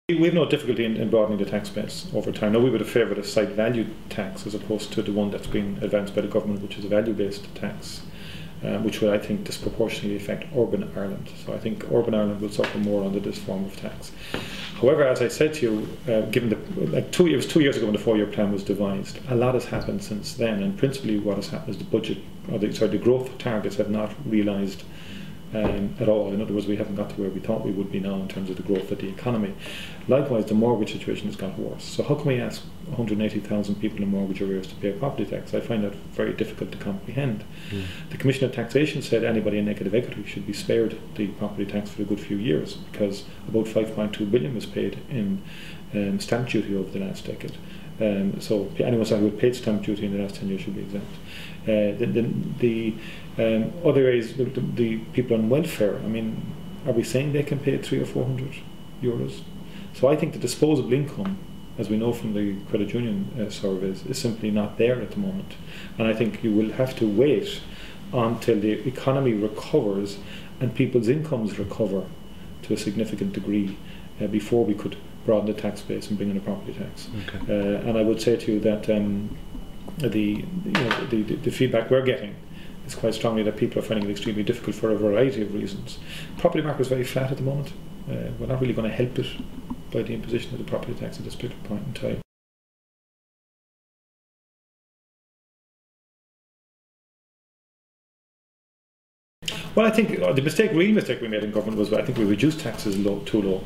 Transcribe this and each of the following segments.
We have no difficulty in broadening the tax base over time. Now, we would have favoured a site value tax as opposed to the one that's been advanced by the government, which is a value-based tax, which will, I think, disproportionately affect urban Ireland. So I think urban Ireland will suffer more under this form of tax. However, as I said to you, given it was 2 years ago when the 4-year plan was devised, a lot has happened since then, and principally what has happened is the growth targets have not realised at all. In other words, we haven't got to where we thought we would be now in terms of the growth of the economy. Likewise, the mortgage situation has got worse. So how can we ask 180,000 people in mortgage arrears to pay a property tax? I find that very difficult to comprehend. The Commission of Taxation said anybody in negative equity should be spared the property tax for a good few years, because about 5.2 billion was paid in stamp duty over the last decade. So anyone who had paid stamp duty in the last 10 years should be exempt. The other areas, the people on welfare, I mean, are we saying they can pay 300 or 400 euros? So I think the disposable income, as we know from the credit union surveys, is simply not there at the moment. And I think you will have to wait until the economy recovers and people's incomes recover to a significant degree before we could broaden the tax base and bring in a property tax. Okay. And I would say to you that the feedback we're getting is quite strongly that people are finding it extremely difficult for a variety of reasons. The property market is very flat at the moment. We're not really going to help it by the imposition of the property tax at this particular point in time. Well, I think the real mistake we made in government was I think we reduced taxes too low,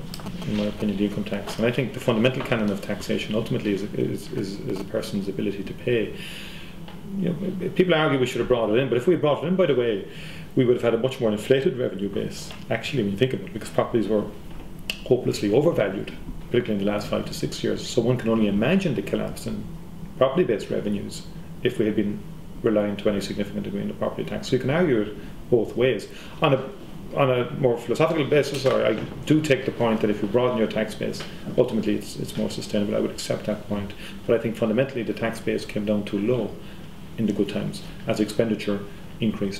in my opinion, the income tax. And I think the fundamental canon of taxation ultimately is a person's ability to pay. You know, people argue we should have brought it in, but if we had brought it in, by the way, we would have had a much more inflated revenue base, actually, when you think of it, because properties were hopelessly overvalued, particularly in the last 5 to 6 years. So one can only imagine the collapse in property-based revenues if we had been relying to any significant degree on the property tax. So you can argue it both ways. On a more philosophical basis, I do take the point that if you broaden your tax base, ultimately it's more sustainable. I would accept that point. But I think fundamentally the tax base came down too low in the good times as expenditure increased.